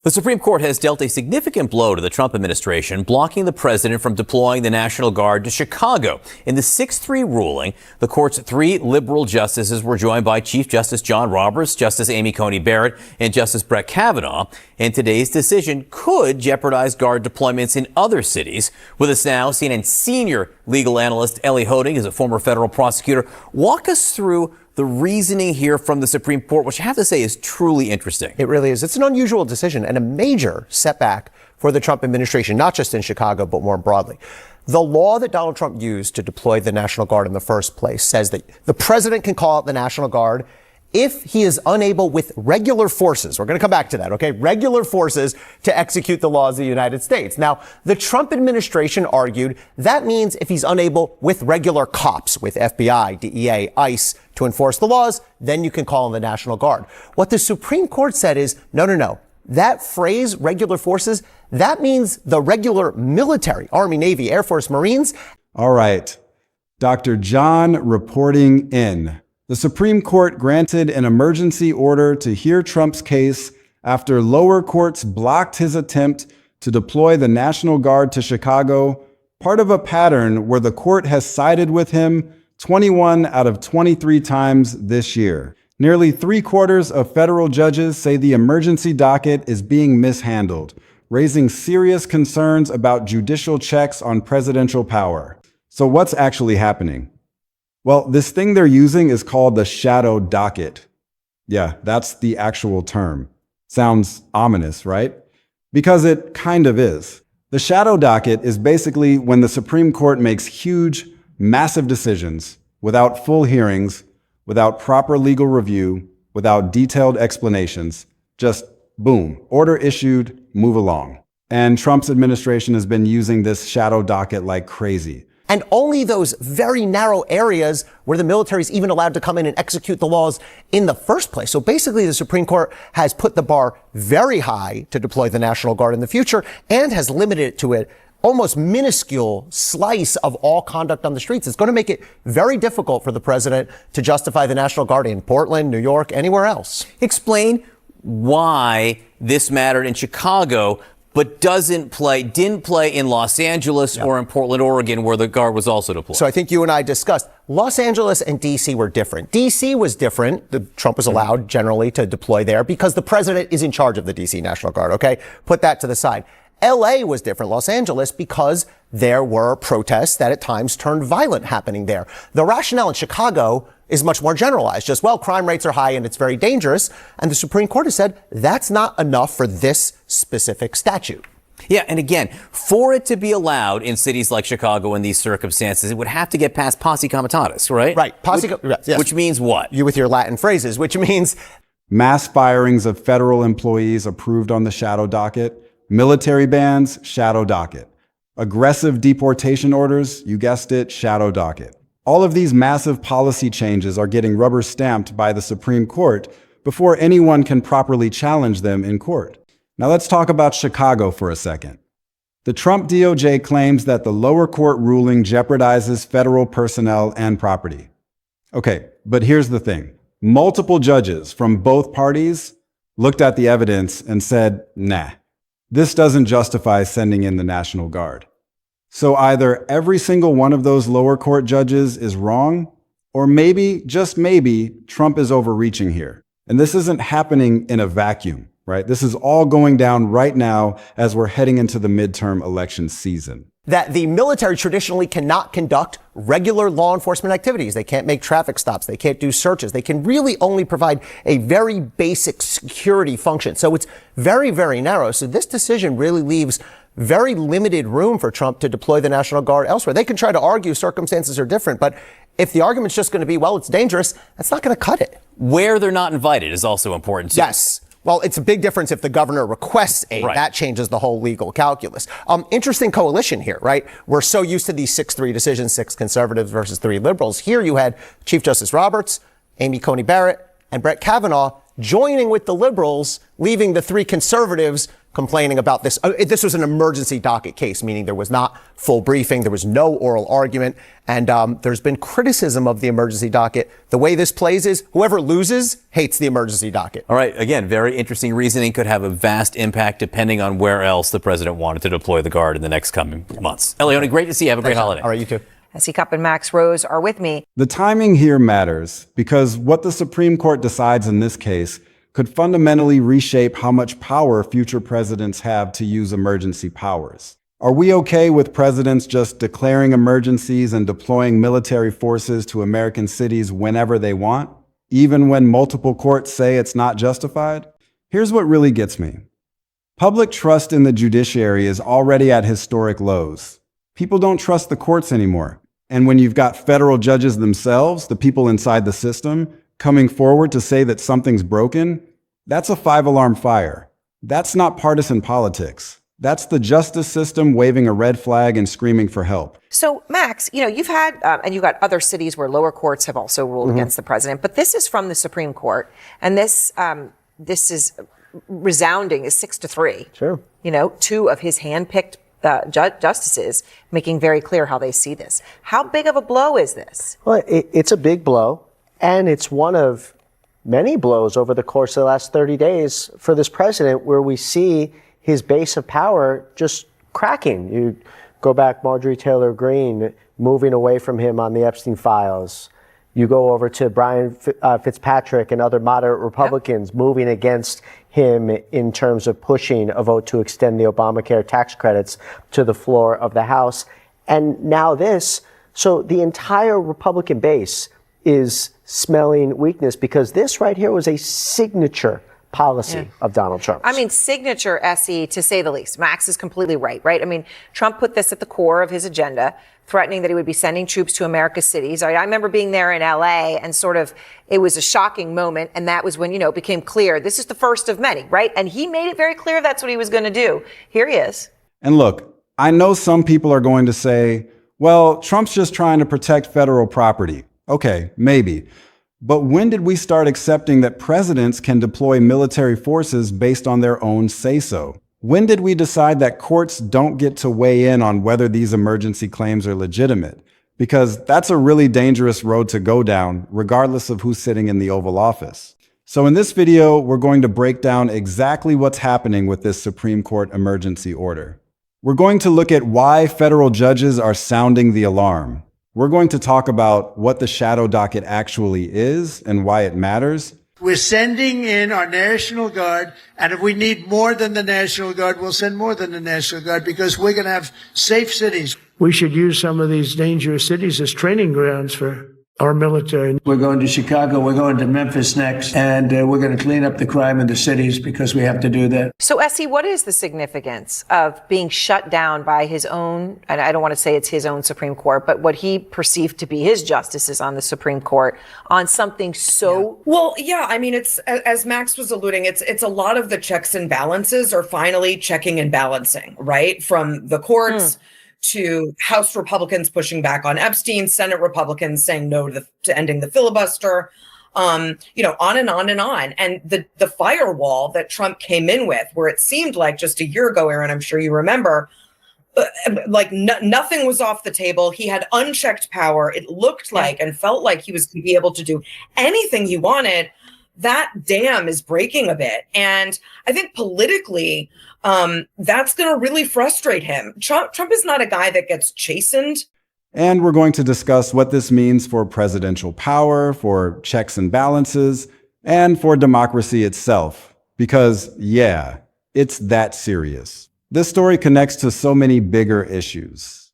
The Supreme Court has dealt a significant blow to the Trump administration, blocking the president from deploying the National Guard to Chicago. In the 6-3 ruling, the court's 3 liberal justices were joined by Chief Justice John Roberts, Justice Amy Coney Barrett, and Justice Brett Kavanaugh. And today's decision could jeopardize Guard deployments in other cities. With us now, CNN senior legal analyst Ellie Holding is a former federal prosecutor. Walk us through the reasoning here from the Supreme Court, which I have to say is truly interesting. It really is. It's an unusual decision and a major setback for the Trump administration, not just in Chicago, but more broadly. The law that Donald Trump used to deploy the National Guard in the first place says that the president can call out the National Guard if he is unable with regular forces. We're going to come back to that, okay? Regular forces to execute the laws of the United States. Now, the Trump administration argued that means if he's unable with regular cops, with FBI, DEA, ICE, to enforce the laws, then you can call in the National Guard. What the Supreme Court said is, no. That phrase, regular forces, that means the regular military, Army, Navy, Air Force, Marines. All right. Dr. John reporting in. The Supreme Court granted an emergency order to hear Trump's case after lower courts blocked his attempt to deploy the National Guard to Chicago, part of a pattern where the court has sided with him 21 out of 23 times this year. Nearly 3/4 of federal judges say the emergency docket is being mishandled, raising serious concerns about judicial checks on presidential power. So what's actually happening? Well, this thing they're using is called the shadow docket. Yeah, that's the actual term. Sounds ominous, right? Because it kind of is. The shadow docket is basically when the Supreme Court makes huge, massive decisions without full hearings, without proper legal review, without detailed explanations. Just boom, order issued, move along. And Trump's administration has been using this shadow docket like crazy. And only those very narrow areas where the military is even allowed to come in and execute the laws in the first place. So basically, the Supreme Court has put the bar very high to deploy the National Guard in the future and has limited it to an almost minuscule slice of all conduct on the streets. It's going to make it very difficult for the president to justify the National Guard in Portland, New York, anywhere else. Explain why this mattered in Chicago, but didn't play in Los Angeles or in Portland, Oregon, where the Guard was also deployed. So I think you and I discussed Los Angeles and D.C. were different. D.C. was different. Trump was allowed generally to deploy there because the president is in charge of the D.C. National Guard, okay? Put that to the side. L.A. was different, Los Angeles, because there were protests that at times turned violent happening there. The rationale in Chicago is much more generalized. Just, well, crime rates are high and it's very dangerous. And the Supreme Court has said that's not enough for this specific statute. Yeah, and again, for it to be allowed in cities like Chicago in these circumstances, it would have to get past posse comitatus, right? Right. Yes. Which means what? You with your Latin phrases, which means mass firings of federal employees approved on the shadow docket, military bans, shadow docket, aggressive deportation orders, you guessed it, shadow docket. All of these massive policy changes are getting rubber stamped by the Supreme Court before anyone can properly challenge them in court. Now let's talk about Chicago for a second. The Trump DOJ claims that the lower court ruling jeopardizes federal personnel and property. Okay, but here's the thing. Multiple judges from both parties looked at the evidence and said, nah, this doesn't justify sending in the National Guard. So either every single one of those lower court judges is wrong, or maybe, just maybe, Trump is overreaching here. And this isn't happening in a vacuum, right? This is all going down right now as we're heading into the midterm election season. That the military traditionally cannot conduct regular law enforcement activities. They can't make traffic stops. They can't do searches. They can really only provide a very basic security function. So it's very, very narrow. So this decision really leaves very limited room for Trump to deploy the National Guard elsewhere. They can try to argue circumstances are different, but if the argument's just going to be, well, it's dangerous, that's not going to cut it. Where they're not invited is also important, too. Yes. Well, it's a big difference if the governor requests aid. Right. That changes the whole legal calculus. Interesting coalition here, right? We're so used to these 6-3 decisions, 6 conservatives versus 3 liberals. Here you had Chief Justice Roberts, Amy Coney Barrett, and Brett Kavanaugh joining with the liberals, leaving the 3 conservatives complaining about this. This was an emergency docket case, meaning there was not full briefing, there was no oral argument, and there's been criticism of the emergency docket. The way this plays is whoever loses hates the emergency docket. All right. Again, very interesting reasoning. Could have a vast impact depending on where else the president wanted to deploy the Guard in the next coming months. Elione, great to see you. Have a great holiday. All right, you too. SC Cupp and Max Rose are with me. The timing here matters because what the Supreme Court decides in this case could fundamentally reshape how much power future presidents have to use emergency powers. Are we okay with presidents just declaring emergencies and deploying military forces to American cities whenever they want, even when multiple courts say it's not justified? Here's what really gets me. Public trust in the judiciary is already at historic lows. People don't trust the courts anymore. And when you've got federal judges themselves, the people inside the system, coming forward to say that something's broken, that's a 5-alarm fire. That's not partisan politics. That's the justice system waving a red flag and screaming for help. So, Max, you've had, and you've got other cities where lower courts have also ruled against the president, but this is from the Supreme Court, and this is resounding is 6-3. Sure. 2 of his handpicked justices making very clear how they see this. How big of a blow is this? Well, it's a big blow. And it's one of many blows over the course of the last 30 days for this president where we see his base of power just cracking. You go back, Marjorie Taylor Greene moving away from him on the Epstein files. You go over to Brian Fitzpatrick and other moderate Republicans moving against him in terms of pushing a vote to extend the Obamacare tax credits to the floor of the House. And now this. So the entire Republican base is smelling weakness because this right here was a signature policy of Donald Trump. I mean, signature, SE, to say the least. Max is completely right? I mean, Trump put this at the core of his agenda, threatening that he would be sending troops to America's cities. I remember being there in LA and it was a shocking moment. And that was when, it became clear this is the first of many, right? And he made it very clear that's what he was going to do. Here he is. And look, I know some people are going to say, well, Trump's just trying to protect federal property. Okay, maybe. But when did we start accepting that presidents can deploy military forces based on their own say-so? When did we decide that courts don't get to weigh in on whether these emergency claims are legitimate? Because that's a really dangerous road to go down, regardless of who's sitting in the Oval Office. So in this video, we're going to break down exactly what's happening with this Supreme Court emergency order. We're going to look at why federal judges are sounding the alarm. We're going to talk about what the shadow docket actually is and why it matters. We're sending in our National Guard, and if we need more than the National Guard, we'll send more than the National Guard because we're going to have safe cities. We should use some of these dangerous cities as training grounds for our military. We're going to Chicago, we're going to Memphis next, and we're going to clean up the crime in the cities because we have to do that. So, Essie, what is the significance of being shut down by his own, and I don't want to say it's his own Supreme Court, but what he perceived to be his justices on the Supreme Court on something so... Well, yeah, I mean, it's, as Max was alluding, it's a lot of the checks and balances are finally checking and balancing, right? From the courts to House Republicans pushing back on Epstein, Senate Republicans saying no to ending the filibuster, on and on and on. And the firewall that Trump came in with, where it seemed like just a year ago, Aaron, I'm sure you remember, nothing was off the table. He had unchecked power. It looked like and felt like he was going to be able to do anything he wanted. That dam is breaking a bit. And I think politically, that's going to really frustrate him. Trump is not a guy that gets chastened. And we're going to discuss what this means for presidential power, for checks and balances, and for democracy itself. Because, yeah, it's that serious. This story connects to so many bigger issues: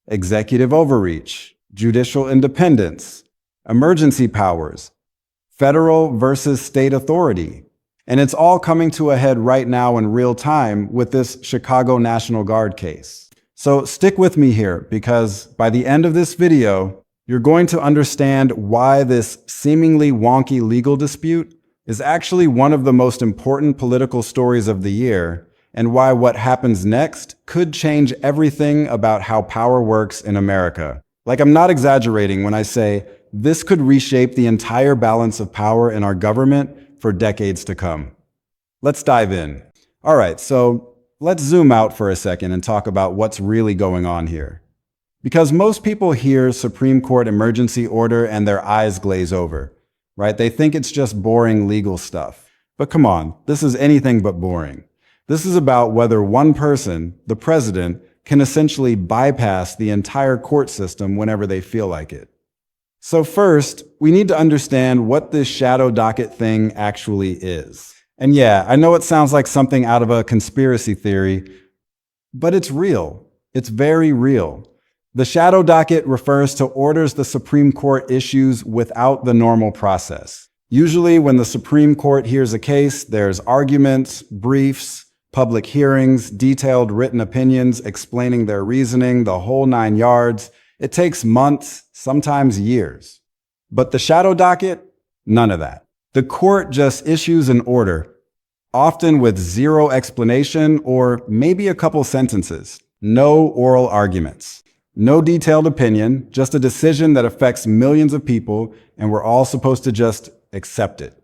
executive overreach, judicial independence, emergency powers, federal versus state authority. And it's all coming to a head right now in real time with this Chicago National Guard case. So stick with me here, because by the end of this video, you're going to understand why this seemingly wonky legal dispute is actually one of the most important political stories of the year, and why what happens next could change everything about how power works in America. Like, I'm not exaggerating when I say this could reshape the entire balance of power in our government for decades to come. Let's dive in. All right, so let's zoom out for a second and talk about what's really going on here. Because most people hear Supreme Court emergency order and their eyes glaze over, right? They think it's just boring legal stuff. But come on, this is anything but boring. This is about whether one person, the president, can essentially bypass the entire court system whenever they feel like it. So first, we need to understand what this shadow docket thing actually is. And yeah, I know it sounds like something out of a conspiracy theory, but it's real. It's very real. The shadow docket refers to orders the Supreme Court issues without the normal process. Usually when the Supreme Court hears a case, there's arguments, briefs, public hearings, detailed written opinions explaining their reasoning, the whole 9 yards. It takes months, sometimes years. But the shadow docket, none of that. The court just issues an order, often with zero explanation or maybe a couple sentences. No oral arguments. No detailed opinion, just a decision that affects millions of people, and we're all supposed to just accept it.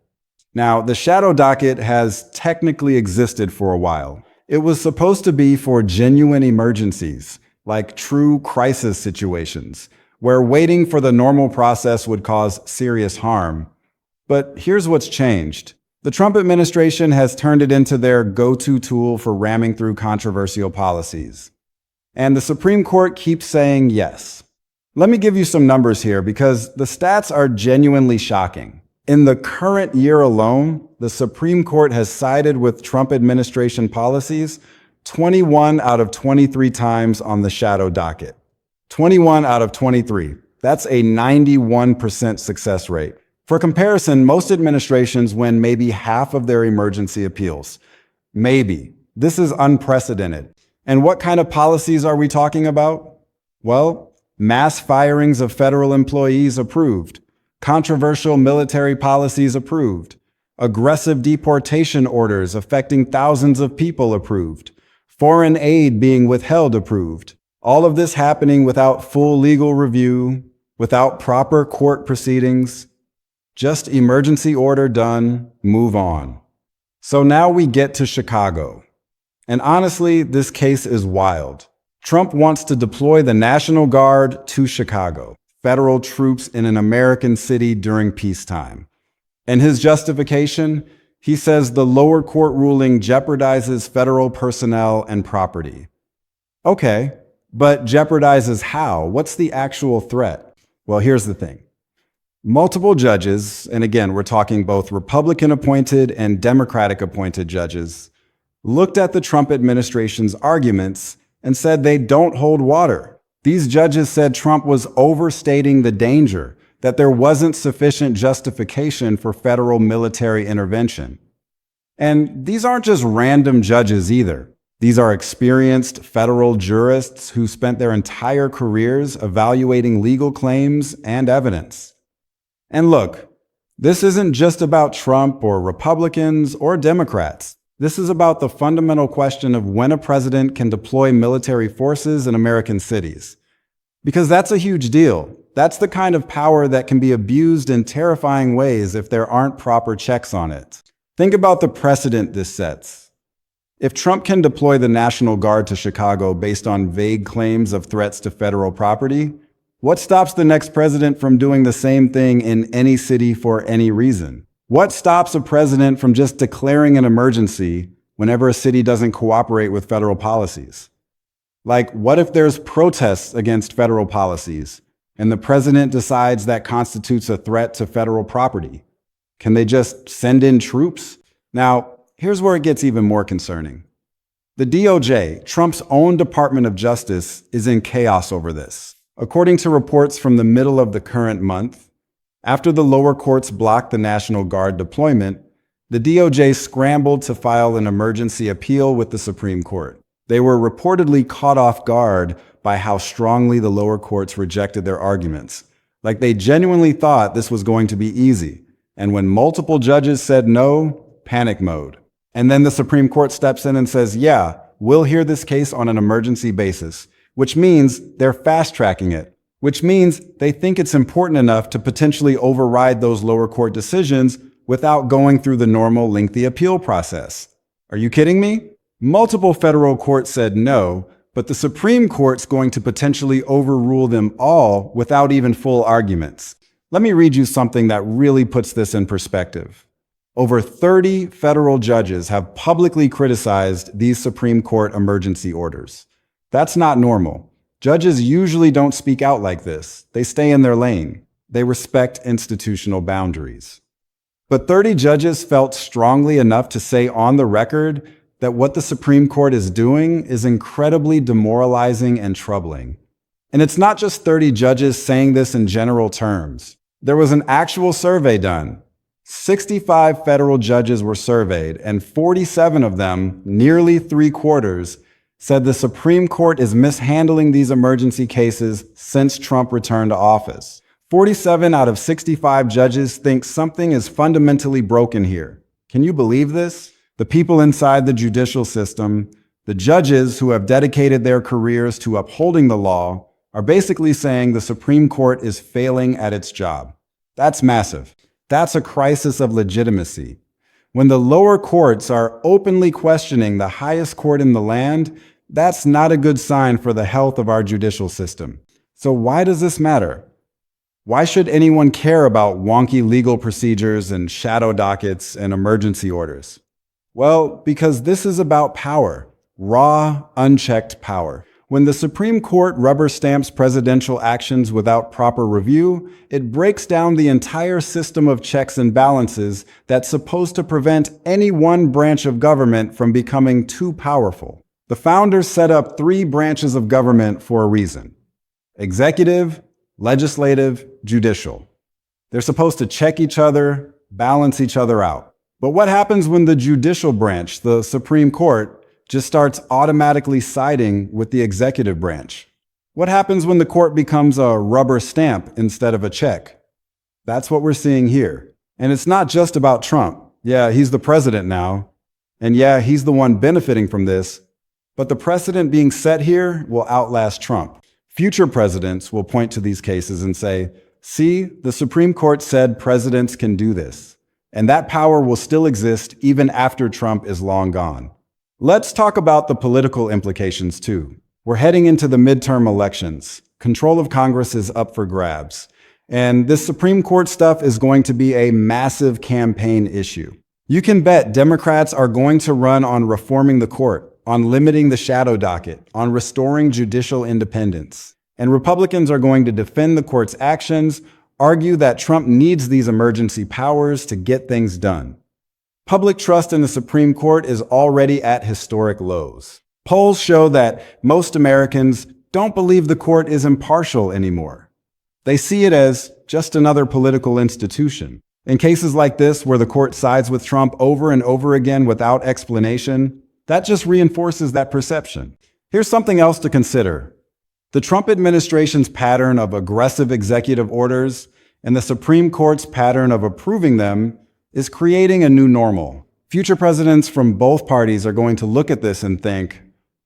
Now, the shadow docket has technically existed for a while. It was supposed to be for genuine emergencies, like true crisis situations, where waiting for the normal process would cause serious harm. But here's what's changed. The Trump administration has turned it into their go-to tool for ramming through controversial policies. And the Supreme Court keeps saying yes. Let me give you some numbers here because the stats are genuinely shocking. In the current year alone, the Supreme Court has sided with Trump administration policies 21 out of 23 times on the shadow docket. 21 out of 23. That's a 91% success rate. For comparison, most administrations win maybe half of their emergency appeals. Maybe. This is unprecedented. And what kind of policies are we talking about? Well, mass firings of federal employees approved. Controversial military policies approved. Aggressive deportation orders affecting thousands of people approved. Foreign aid being withheld approved. All of this happening without full legal review, without proper court proceedings. Just emergency order done, move on. So now we get to Chicago. And honestly, this case is wild. Trump wants to deploy the National Guard to Chicago, federal troops in an American city during peacetime. And his justification? He says the lower court ruling jeopardizes federal personnel and property. Okay, but jeopardizes how? What's the actual threat? Well, here's the thing. Multiple judges, and again, we're talking both Republican-appointed and Democratic-appointed judges, looked at the Trump administration's arguments and said they don't hold water. These judges said Trump was overstating the danger, that there wasn't sufficient justification for federal military intervention. And these aren't just random judges either. These are experienced federal jurists who spent their entire careers evaluating legal claims and evidence. And look, this isn't just about Trump or Republicans or Democrats. This is about the fundamental question of when a president can deploy military forces in American cities. Because that's a huge deal. That's the kind of power that can be abused in terrifying ways if there aren't proper checks on it. Think about the precedent this sets. If Trump can deploy the National Guard to Chicago based on vague claims of threats to federal property, what stops the next president from doing the same thing in any city for any reason? What stops a president from just declaring an emergency whenever a city doesn't cooperate with federal policies? Like, what if there's protests against federal policies and the president decides that constitutes a threat to federal property? Can they just send in troops? Now, here's where it gets even more concerning. The DOJ, Trump's own Department of Justice, is in chaos over this. According to reports from the middle of the current month, after the lower courts blocked the National Guard deployment, the DOJ scrambled to file an emergency appeal with the Supreme Court. They were reportedly caught off guard by how strongly the lower courts rejected their arguments. Like they genuinely thought this was going to be easy. And when multiple judges said no, panic mode. And then the Supreme Court steps in and says, yeah, we'll hear this case on an emergency basis, which means they're fast-tracking it. Which means they think it's important enough to potentially override those lower court decisions without going through the normal lengthy appeal process. Are you kidding me? Multiple federal courts said no, but the Supreme Court's going to potentially overrule them all without even full arguments. Let me read you something that really puts this in perspective. Over 30 federal judges have publicly criticized these Supreme Court emergency orders. That's not normal. Judges usually don't speak out like this. They stay in their lane. They respect institutional boundaries. But 30 judges felt strongly enough to say on the record that what the Supreme Court is doing is incredibly demoralizing and troubling. And it's not just 30 judges saying this in general terms. There was an actual survey done. 65 federal judges were surveyed, and 47 of them, nearly 3/4, said the Supreme Court is mishandling these emergency cases since Trump returned to office. 47 out of 65 judges think something is fundamentally broken here. Can you believe this? The people inside the judicial system, the judges who have dedicated their careers to upholding the law, are basically saying the Supreme Court is failing at its job. That's massive. That's a crisis of legitimacy. When the lower courts are openly questioning the highest court in the land, that's not a good sign for the health of our judicial system. So why does this matter? Why should anyone care about wonky legal procedures and shadow dockets and emergency orders? Well, because this is about power, raw, unchecked power. When the Supreme Court rubber stamps presidential actions without proper review, it breaks down the entire system of checks and balances that's supposed to prevent any one branch of government from becoming too powerful. The founders set up 3 branches of government for a reason: executive, legislative, judicial. They're supposed to check each other, balance each other out. But what happens when the judicial branch, the Supreme Court, just starts automatically siding with the executive branch? What happens when the court becomes a rubber stamp instead of a check? That's what we're seeing here. And it's not just about Trump. Yeah, he's the president now. And yeah, he's the one benefiting from this. But the precedent being set here will outlast Trump. Future presidents will point to these cases and say, see, the Supreme Court said presidents can do this. And that power will still exist even after Trump is long gone. Let's talk about the political implications too. We're heading into the midterm elections. Control of Congress is up for grabs. And this Supreme Court stuff is going to be a massive campaign issue. You can bet Democrats are going to run on reforming the court, on limiting the shadow docket, on restoring judicial independence. And Republicans are going to defend the court's actions, argue that Trump needs these emergency powers to get things done. Public trust in the Supreme Court is already at historic lows. Polls show that most Americans don't believe the court is impartial anymore. They see it as just another political institution. In cases like this, where the court sides with Trump over and over again without explanation, that just reinforces that perception. Here's something else to consider. The Trump administration's pattern of aggressive executive orders and the Supreme Court's pattern of approving them is creating a new normal. Future presidents from both parties are going to look at this and think,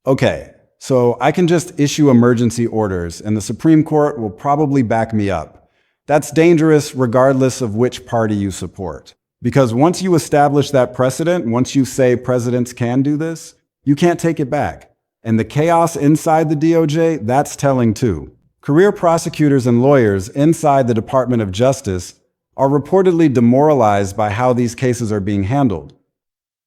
okay, so I can just issue emergency orders and the Supreme Court will probably back me up. That's dangerous regardless of which party you support. Because once you establish that precedent, once you say presidents can do this, you can't take it back. And the chaos inside the DOJ, that's telling too. Career prosecutors and lawyers inside the Department of Justice are reportedly demoralized by how these cases are being handled.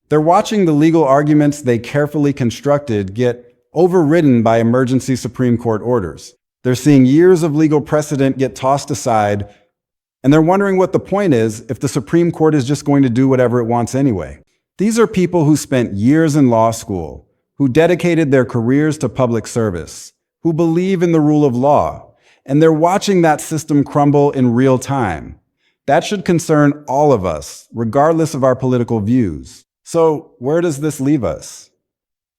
They're watching the legal arguments they carefully constructed get overridden by emergency Supreme Court orders. They're seeing years of legal precedent get tossed aside, and they're wondering what the point is if the Supreme Court is just going to do whatever it wants anyway. These are people who spent years in law school, who dedicated their careers to public service, who believe in the rule of law, and they're watching that system crumble in real time. That should concern all of us, regardless of our political views. So where does this leave us?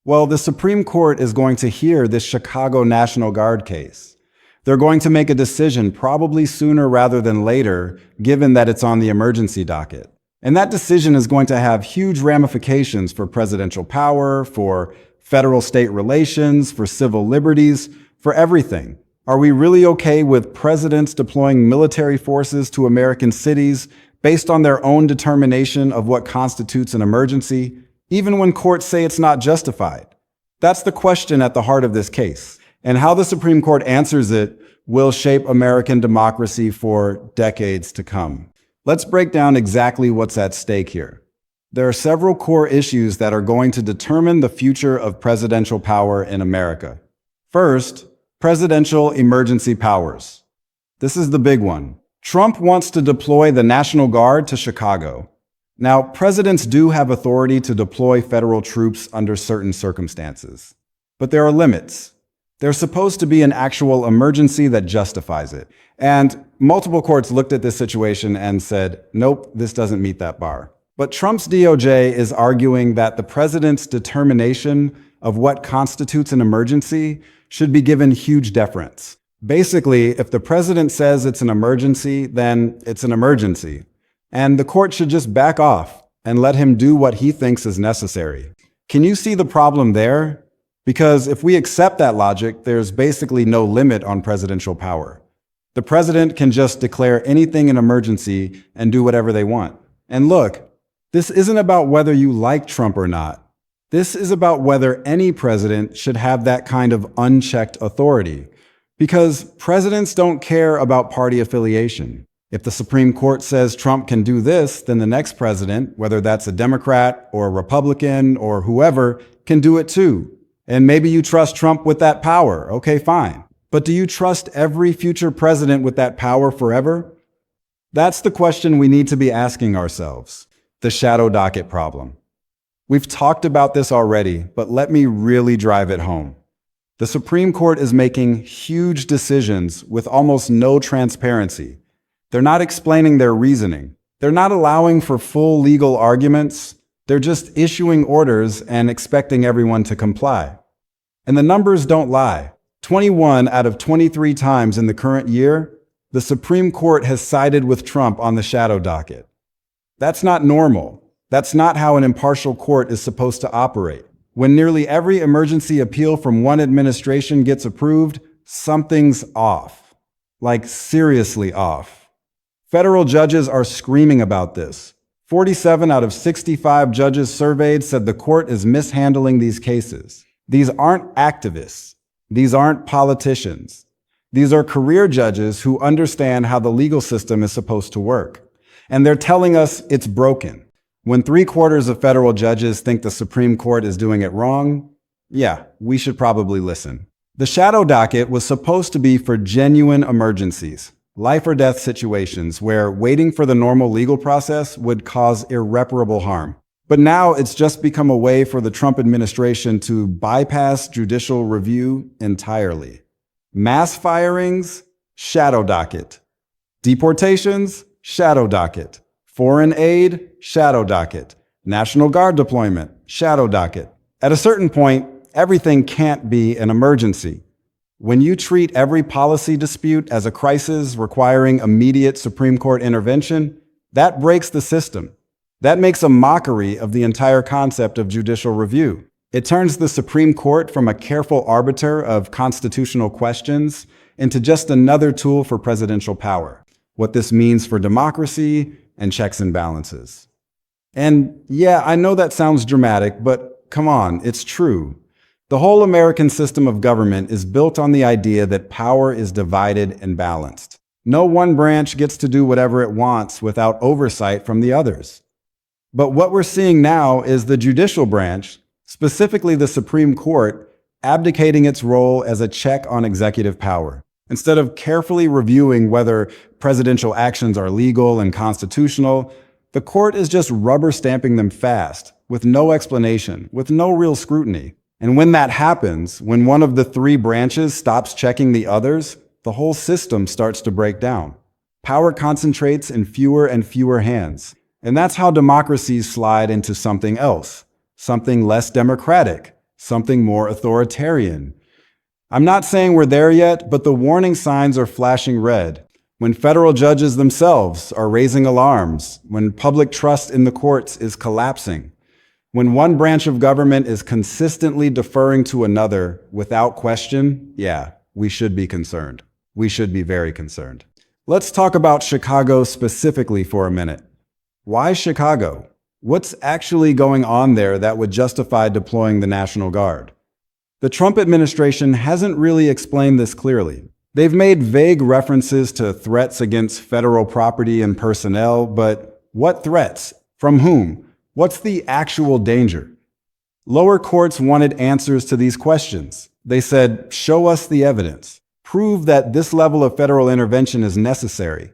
Well, the Supreme Court is going to hear this Chicago National Guard case. They're going to make a decision probably sooner rather than later, given that it's on the emergency docket. And that decision is going to have huge ramifications for presidential power, for federal-state relations, for civil liberties, for everything. Are we really okay with presidents deploying military forces to American cities based on their own determination of what constitutes an emergency, even when courts say it's not justified? That's the question at the heart of this case. And how the Supreme Court answers it will shape American democracy for decades to come. Let's break down exactly what's at stake here. There are several core issues that are going to determine the future of presidential power in America. First, presidential emergency powers. This is the big one. Trump wants to deploy the National Guard to Chicago. Now, presidents do have authority to deploy federal troops under certain circumstances, but there are limits. There's supposed to be an actual emergency that justifies it. And multiple courts looked at this situation and said, nope, this doesn't meet that bar. But Trump's DOJ is arguing that the president's determination of what constitutes an emergency should be given huge deference. Basically, if the president says it's an emergency, then it's an emergency. And the court should just back off and let him do what he thinks is necessary. Can you see the problem there? Because if we accept that logic, there's basically no limit on presidential power. The president can just declare anything an emergency and do whatever they want. And look, this isn't about whether you like Trump or not. This is about whether any president should have that kind of unchecked authority. Because presidents don't care about party affiliation. If the Supreme Court says Trump can do this, then the next president, whether that's a Democrat or a Republican or whoever, can do it too. And maybe you trust Trump with that power. Okay, fine. But do you trust every future president with that power forever? That's the question we need to be asking ourselves. The shadow docket problem. We've talked about this already, but let me really drive it home. The Supreme Court is making huge decisions with almost no transparency. They're not explaining their reasoning. They're not allowing for full legal arguments. They're just issuing orders and expecting everyone to comply. And the numbers don't lie. 21 out of 23 times in the current year, the Supreme Court has sided with Trump on the shadow docket. That's not normal. That's not how an impartial court is supposed to operate. When nearly every emergency appeal from one administration gets approved, something's off. Like seriously off. Federal judges are screaming about this. 47 out of 65 judges surveyed said the court is mishandling these cases. These aren't activists. These aren't politicians. These are career judges who understand how the legal system is supposed to work. And they're telling us it's broken. When 3/4 of federal judges think the Supreme Court is doing it wrong, yeah, we should probably listen. The shadow docket was supposed to be for genuine emergencies, life or death situations where waiting for the normal legal process would cause irreparable harm. But now it's just become a way for the Trump administration to bypass judicial review entirely. Mass firings, shadow docket. Deportations, shadow docket. Foreign aid, shadow docket. National Guard deployment, shadow docket. At a certain point, everything can't be an emergency. When you treat every policy dispute as a crisis requiring immediate Supreme Court intervention, that breaks the system. That makes a mockery of the entire concept of judicial review. It turns the Supreme Court from a careful arbiter of constitutional questions into just another tool for presidential power. What this means for democracy and checks and balances. And yeah, I know that sounds dramatic, but come on, it's true. The whole American system of government is built on the idea that power is divided and balanced. No one branch gets to do whatever it wants without oversight from the others. But what we're seeing now is the judicial branch, specifically the Supreme Court, abdicating its role as a check on executive power. Instead of carefully reviewing whether presidential actions are legal and constitutional, the court is just rubber stamping them fast, with no explanation, with no real scrutiny. And when that happens, when one of the three branches stops checking the others, the whole system starts to break down. Power concentrates in fewer and fewer hands. And that's how democracies slide into something else, something less democratic, something more authoritarian. I'm not saying we're there yet, but the warning signs are flashing red. When federal judges themselves are raising alarms, when public trust in the courts is collapsing, when one branch of government is consistently deferring to another without question, yeah, we should be concerned. We should be very concerned. Let's talk about Chicago specifically for a minute. Why Chicago? What's actually going on there that would justify deploying the National Guard? The Trump administration hasn't really explained this clearly. They've made vague references to threats against federal property and personnel, but what threats? From whom? What's the actual danger? Lower courts wanted answers to these questions. They said, show us the evidence. Prove that this level of federal intervention is necessary.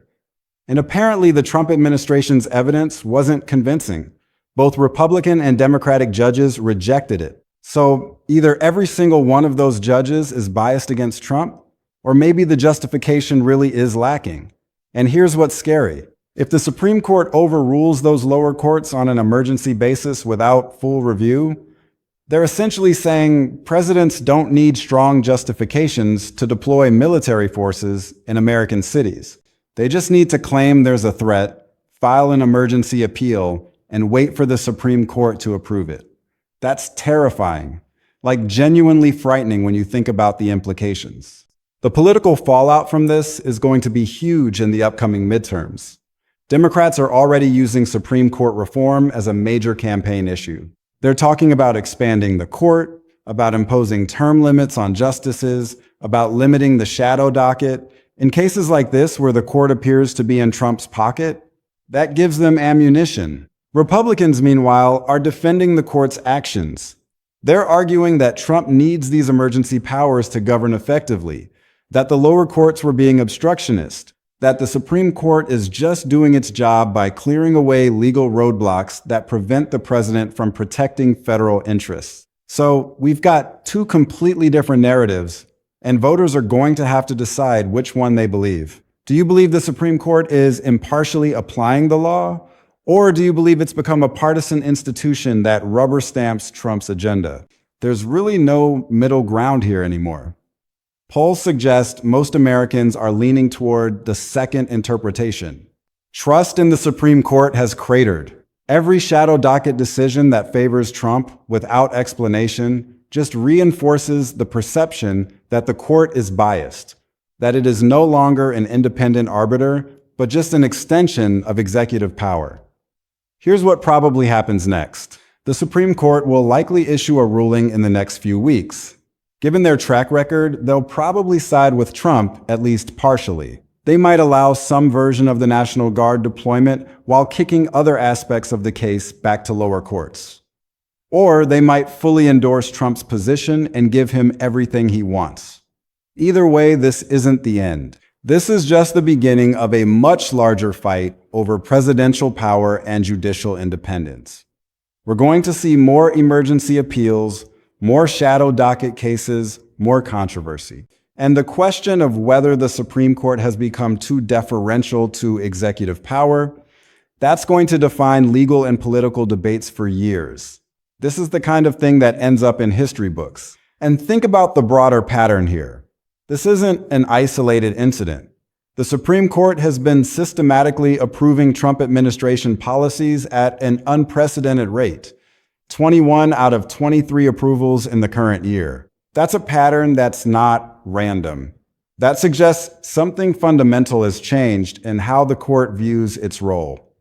And apparently the Trump administration's evidence wasn't convincing. Both Republican and Democratic judges rejected it. So either every single one of those judges is biased against Trump, or maybe the justification really is lacking. And here's what's scary. If the Supreme Court overrules those lower courts on an emergency basis without full review, they're essentially saying presidents don't need strong justifications to deploy military forces in American cities. They just need to claim there's a threat, file an emergency appeal, and wait for the Supreme Court to approve it. That's terrifying, like genuinely frightening when you think about the implications. The political fallout from this is going to be huge in the upcoming midterms. Democrats are already using Supreme Court reform as a major campaign issue. They're talking about expanding the court, about imposing term limits on justices, about limiting the shadow docket. In cases like this, where the court appears to be in Trump's pocket, that gives them ammunition. Republicans, meanwhile, are defending the court's actions. They're arguing that Trump needs these emergency powers to govern effectively, that the lower courts were being obstructionist, that the Supreme Court is just doing its job by clearing away legal roadblocks that prevent the president from protecting federal interests. So we've got two completely different narratives, and voters are going to have to decide which one they believe. Do you believe the Supreme Court is impartially applying the law, or do you believe it's become a partisan institution that rubber stamps Trump's agenda? There's really no middle ground here anymore. Polls suggest most Americans are leaning toward the second interpretation. Trust in the Supreme Court has cratered. Every shadow docket decision that favors Trump without explanation just reinforces the perception that the court is biased, that it is no longer an independent arbiter, but just an extension of executive power. Here's what probably happens next. The Supreme Court will likely issue a ruling in the next few weeks. Given their track record, they'll probably side with Trump, at least partially. They might allow some version of the National Guard deployment while kicking other aspects of the case back to lower courts. Or they might fully endorse Trump's position and give him everything he wants. Either way, this isn't the end. This is just the beginning of a much larger fight over presidential power and judicial independence. We're going to see more emergency appeals, more shadow docket cases, more controversy. And the question of whether the Supreme Court has become too deferential to executive power, that's going to define legal and political debates for years. This is the kind of thing that ends up in history books. And think about the broader pattern here. This isn't an isolated incident. The Supreme Court has been systematically approving Trump administration policies at an unprecedented rate. 21 out of 23 approvals in the current year. That's a pattern that's not random. That suggests something fundamental has changed in how the court views its role.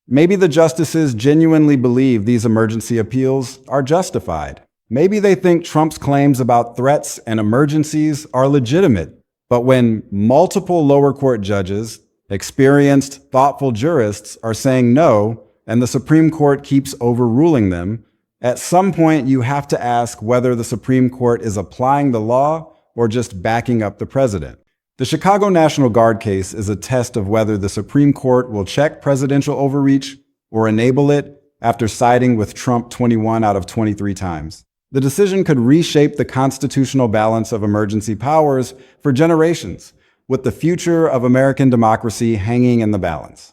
Maybe the justices genuinely believe these emergency appeals are justified. Maybe they think Trump's claims about threats and emergencies are legitimate. But when multiple lower court judges, experienced, thoughtful jurists are saying no, and the Supreme Court keeps overruling them, at some point you have to ask whether the Supreme Court is applying the law or just backing up the president. The Chicago National Guard case is a test of whether the Supreme Court will check presidential overreach or enable it after siding with Trump 21 out of 23 times. The decision could reshape the constitutional balance of emergency powers for generations, with the future of American democracy hanging in the balance.